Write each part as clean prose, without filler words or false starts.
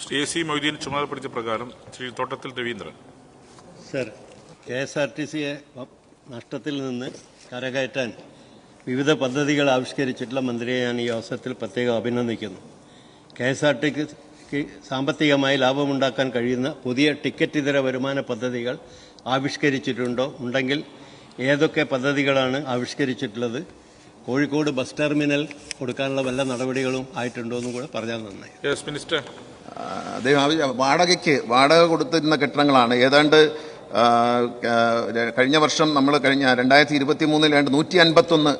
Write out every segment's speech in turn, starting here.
Shri AC Moideen ചുമതലപ്പെടുത്തിയ പ്രകാരം Shri Thottathil Raveendran. Sir, KSRTCയെ നഷ്ടത്തിൽ നിന്ന് കരകയറ്റാൻ വിവിധ പദ്ധതികൾ ആവിഷ്കരിച്ചിട്ടുള്ള മന്ത്രിയെ ഞാൻ ഈ അവസരത്തിൽ പ്രത്യേകം അഭിനന്ദിക്കുന്നു. KSRTCക്ക് സാമ്പത്തികമായി ലാഭമുണ്ടാക്കാൻ കഴിയുന്ന പുതിയ ടിക്കറ്റ് ഇതര വരുമാന പദ്ധതികൾ ആവിഷ്കരിച്ചിട്ടുണ്ടോ? ഉണ്ടെങ്കിൽ ഏതൊക്കെ പദ്ധതികളാണ് ആവിഷ്കരിച്ചിട്ടുള്ളത്? കോഴിക്കോട് ബസ് ടെർമിനൽ കൊടുക്കാനുള്ള വല്ല നടപടികളും ആയിട്ടുണ്ടോ എന്നും കൂടെ പറഞ്ഞാൽ നന്നായി. മിനിസ്റ്റർ, അദ്ദേഹം വാടക കൊടുത്തിരുന്ന കെട്ടിടങ്ങളാണ്. ഏതാണ്ട് കഴിഞ്ഞ വർഷം നമ്മൾ 2023 151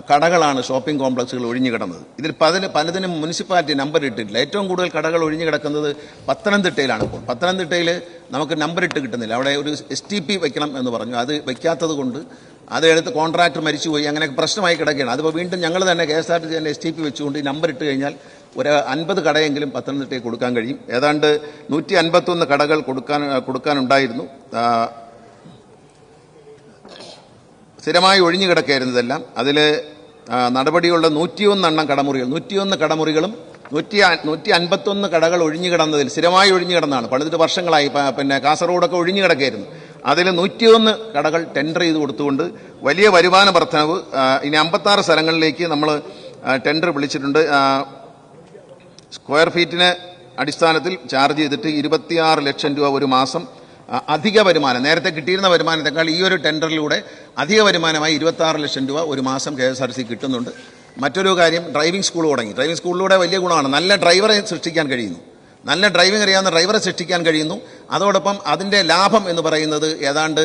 കടകളാണ് ഷോപ്പിംഗ് കോംപ്ലക്സുകൾ ഒഴിഞ്ഞു കിടന്നത്. ഇതിൽ പലതിനും മുനിസിപ്പാലിറ്റി നമ്പർ ഇട്ടിട്ടില്ല. ഏറ്റവും കൂടുതൽ കടകൾ ഒഴിഞ്ഞു കിടക്കുന്നത് പത്തനംതിട്ടയിലാണ്. ഇപ്പോൾ പത്തനംതിട്ടയിൽ നമുക്ക് നമ്പർ ഇട്ട് കിട്ടുന്നില്ല. അവിടെ ഒരു STP വയ്ക്കണം എന്ന് പറഞ്ഞു. അത് വയ്ക്കാത്തത് കൊണ്ട് അതെടുത്ത് കോൺട്രാക്ടർ മരിച്ചുപോയി, അങ്ങനെ പ്രശ്നമായി കിടക്കുകയാണ്. അതിപ്പോൾ വീണ്ടും ഞങ്ങൾ തന്നെ KSRTC തന്നെ STP വെച്ചുകൊണ്ട് ഈ നമ്പർ ഇട്ട് കഴിഞ്ഞാൽ ഒരു 50 കടയെങ്കിലും പത്തനംതിട്ടയിൽ കൊടുക്കാൻ കഴിയും. ഏതാണ്ട് 151 കടകൾ കൊടുക്കാനുണ്ടായിരുന്നു. സ്ഥിരമായി ഒഴിഞ്ഞു കിടക്കുകയായിരുന്നതെല്ലാം. അതിൽ നടപടിയുള്ള 101 കടമുറികൾ, 101 കടമുറികളും 151 കടകൾ ഒഴിഞ്ഞു കിടന്നതിൽ സ്ഥിരമായി ഒഴിഞ്ഞു കിടന്നതാണ്. പണിതിട്ട് വർഷങ്ങളായി. പിന്നെ കാസർഗോഡൊക്കെ ഒഴിഞ്ഞു കിടക്കുകയായിരുന്നു. അതിൽ 101 കടകൾ ടെൻഡർ ചെയ്ത് കൊടുത്തുകൊണ്ട് വലിയ വരുമാന വർധനവ്. ഇനി 56 സ്ഥലങ്ങളിലേക്ക് നമ്മൾ ടെൻഡർ വിളിച്ചിട്ടുണ്ട്. സ്ക്വയർ ഫീറ്റിന് അടിസ്ഥാനത്തിൽ ചാർജ് ചെയ്തിട്ട് 26 ലക്ഷം രൂപ ഒരു മാസം അധിക വരുമാനം, നേരത്തെ കിട്ടിയിരുന്ന വരുമാനത്തെക്കാൾ ഈ ഒരു ടെൻഡറിലൂടെ അധിക വരുമാനമായി 26 ലക്ഷം രൂപ ഒരു മാസം KSRTC കിട്ടുന്നുണ്ട്. മറ്റൊരു കാര്യം, ഡ്രൈവിംഗ് സ്കൂൾ തുടങ്ങി. ഡ്രൈവിംഗ് സ്കൂളിലൂടെ വലിയ ഗുണമാണ്. നല്ല ഡ്രൈവറെ സൃഷ്ടിക്കാൻ കഴിയുന്നു. നല്ല ഡ്രൈവിംഗ് അറിയാവുന്ന ഡ്രൈവറെ സൃഷ്ടിക്കാൻ കഴിയുന്നു. അതോടൊപ്പം അതിൻ്റെ ലാഭം എന്ന് പറയുന്നത് ഏതാണ്ട്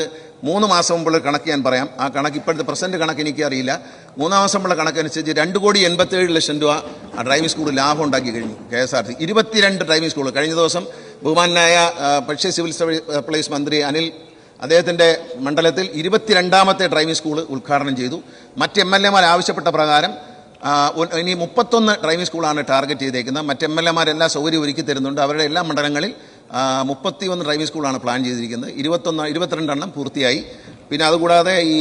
3 മാസം മുമ്പുള്ള കണക്ക് ഞാൻ പറയാം. ആ കണക്ക് ഇപ്പോഴത്തെ പ്രസന്റ് കണക്ക് എനിക്ക് അറിയില്ല. 3 മാസം മുമ്പുള്ള കണക്കനുസരിച്ച് 2,87,00,000 രൂപ ആ ഡ്രൈവിംഗ് സ്കൂൾ ലാഭം ഉണ്ടാക്കി കഴിഞ്ഞു KSRTC. 22 driving school. കഴിഞ്ഞ ദിവസം ബഹുമാനായ ഭക്ഷ്യ സിവിൽ സപ്ലൈസ് മന്ത്രി അനിൽ അദ്ദേഹത്തിൻ്റെ മണ്ഡലത്തിൽ 22ാമത്തെ ഡ്രൈവിംഗ് സ്കൂൾ ഉദ്ഘാടനം ചെയ്തു. മറ്റ് MLA മാർ ആവശ്യപ്പെട്ട പ്രകാരം ഇനി 31 ഡ്രൈവിംഗ് സ്കൂളാണ് ടാർഗറ്റ് ചെയ്തേക്കുന്നത്. മറ്റ് MLA മാരെല്ലാം സൗകര്യം ഒരുക്കി തരുന്നുണ്ട്. അവരുടെ എല്ലാ മണ്ഡലങ്ങളിൽ 31 ഡ്രൈവിംഗ് സ്കൂളാണ് പ്ലാൻ ചെയ്തിരിക്കുന്നത്. 22 പൂർത്തിയായി. പിന്നെ അതുകൂടാതെ ഈ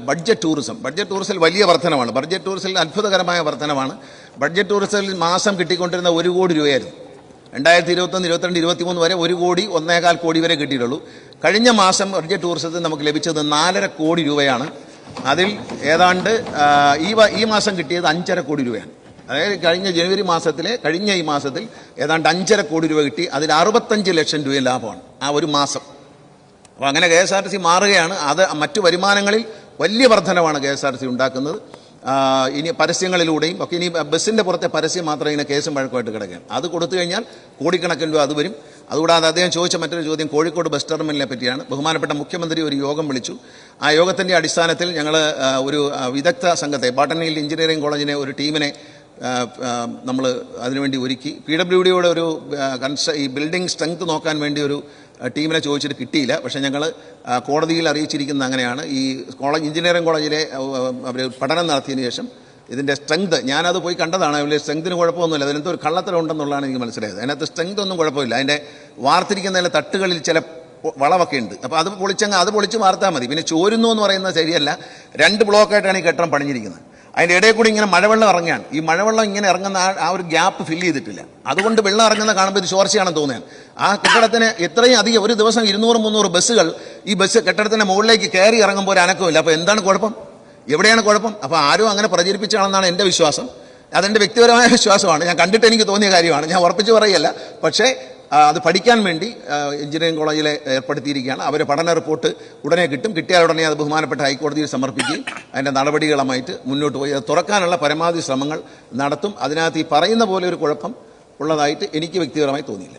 ബഡ്ജറ്റ് ടൂറിസം വലിയ വർധനമാണ്. ബഡ്ജറ്റ് ടൂറിസത്തിൽ അത്ഭുതകരമായ വർധനമാണ്. ബഡ്ജറ്റ് ടൂറിസത്തിൽ മാസം കിട്ടിക്കൊണ്ടിരുന്ന 1 കോടി രൂപയായിരുന്നു. 2021, 22, 23 വരെ 1 കോടി 1.25 കോടി വരെ കിട്ടിയിട്ടുള്ളൂ. കഴിഞ്ഞ മാസം ബഡ്ജറ്റ് ടൂറിസത്തിൽ നമുക്ക് ലഭിച്ചത് 4.5 കോടി രൂപയാണ്. അതിൽ ഏതാണ്ട് ഈ മാസം കിട്ടിയത് 5.5 കോടി രൂപയാണ്. അതായത് കഴിഞ്ഞ ഈ മാസത്തിൽ ഏതാണ്ട് 5.5 കോടി രൂപ കിട്ടി. അതിൽ 65 ലക്ഷം രൂപ ലാഭമാണ് ആ ഒരു മാസം. അപ്പോൾ അങ്ങനെ KSRTC മാറുകയാണ്. അത് മറ്റു വരുമാനങ്ങളിൽ വലിയ വർധനവാണ് KSRTC ഉണ്ടാക്കുന്നത്. ഇനി പരസ്യങ്ങളിലൂടെയും ഒക്കെ. ഇനി ബസ്സിൻ്റെ പുറത്തെ പരസ്യം മാത്രം ഇങ്ങനെ കേസും വഴക്കമായിട്ട് കിടക്കുകയാണ്. അത് കൊടുത്തു കഴിഞ്ഞാൽ കോടിക്കണക്കിന് രൂപ അത് വരും. അതുകൂടാതെ അദ്ദേഹം ചോദിച്ച മറ്റൊരു ചോദ്യം കോഴിക്കോട് ബസ് ടെർമിനലിനെ പറ്റിയാണ്. ബഹുമാനപ്പെട്ട മുഖ്യമന്ത്രി ഒരു യോഗം വിളിച്ചു. ആ യോഗത്തിൻ്റെ അടിസ്ഥാനത്തിൽ ഞങ്ങൾ ഒരു വിദഗ്ധ സംഘത്തെ, ബോട്ടണിക്കൽ എഞ്ചിനീയറിംഗ് കോളേജിനെ ഒരു ടീമിനെ നമ്മൾ അതിനുവേണ്ടി ഒരുക്കി. PWDയുടെ ഒരു ഈ ബിൽഡിംഗ് സ്ട്രെങ്ത് നോക്കാൻ വേണ്ടി ഒരു ടീമിനെ ചോദിച്ചിട്ട് കിട്ടിയില്ല. പക്ഷേ ഞങ്ങൾ കോടതിയിൽ അറിയിച്ചിരിക്കുന്നത് അങ്ങനെയാണ്. ഈ എഞ്ചിനീയറിംഗ് കോളേജിലെ അവർ പഠനം നടത്തിയതിന് ശേഷം ഇതിൻ്റെ സ്ട്രെങ്ത്, ഞാനത് പോയി കണ്ടതാണ്. അതിൽ സ്ട്രെങ്തിന് കുഴപ്പമൊന്നുമില്ല. അതിനകത്ത് ഒരു കള്ളത്തരം ഉണ്ടെന്നുള്ളതാണ് എനിക്ക് മനസ്സിലായത്. അതിനകത്ത് സ്ട്രെങ്ത് ഒന്നും കുഴപ്പമില്ല. അതിൻ്റെ വാർത്തിരിക്കുന്നതിലെ തട്ടുകളിൽ ചില വളവൊക്കെ ഉണ്ട്. അപ്പോൾ അത് പൊളിച്ച് വാർത്താൽ മതി. പിന്നെ ചോരുന്നു എന്ന് പറയുന്നത് ശരിയല്ല. 2 ബ്ലോക്കായിട്ടാണ് ഈ കെട്ടിടം പണിഞ്ഞിരിക്കുന്നത്. അതിൻ്റെ ഇടയിൽ കൂടി ഇങ്ങനെ മഴവെള്ളം ഇറങ്ങുകയാണ്. ഈ മഴവെള്ളം ഇങ്ങനെ ഇറങ്ങുന്ന ആ ഒരു ഗ്യാപ്പ് ഫില്ല് ചെയ്തിട്ടില്ല. അതുകൊണ്ട് വെള്ളം ഇറങ്ങുന്ന കാണുമ്പോൾ ഇത് ചോർച്ചയാണെന്ന് തോന്നുകയാണ്. ആ കെട്ടിടത്തിന് എത്രയും അധികം ഒരു ദിവസം 200-300 ബസ്സുകൾ ഈ കെട്ടിടത്തിൻ്റെ മുകളിലേക്ക് കയറി ഇറങ്ങുമ്പോൾ ഒരു അനക്കമില്ല. അപ്പോൾ എന്താണ് കുഴപ്പം? എവിടെയാണ് കുഴപ്പം? അപ്പോൾ ആരും അങ്ങനെ പ്രചരിപ്പിച്ചാണെന്നാണ് എൻ്റെ വിശ്വാസം. അതെൻ്റെ വ്യക്തിപരമായ വിശ്വാസമാണ്. ഞാൻ കണ്ടിട്ട് എനിക്ക് തോന്നിയ കാര്യമാണ്. ഞാൻ ഉറപ്പിച്ച് പറയല്ല. പക്ഷേ അത് പഠിക്കാൻ വേണ്ടി എഞ്ചിനീയറിംഗ് കോളേജിലെ ഏർപ്പെടുത്തിയിരിക്കുകയാണ്. അവർ പഠന റിപ്പോർട്ട് ഉടനെ കിട്ടും. കിട്ടിയാൽ ഉടനെ അത് ബഹുമാനപ്പെട്ട ഹൈക്കോടതിയിൽ സമർപ്പിക്കുകയും അതിൻ്റെ നടപടികളുമായിട്ട് മുന്നോട്ട് പോയി അത് തുറക്കാനുള്ള പരമാവധി ശ്രമങ്ങൾ നടത്തും. അതിനകത്ത് ഈ പറയുന്ന പോലെ ഒരു കുഴപ്പം ഉള്ളതായിട്ട് എനിക്ക് വ്യക്തിപരമായി തോന്നിയില്ല.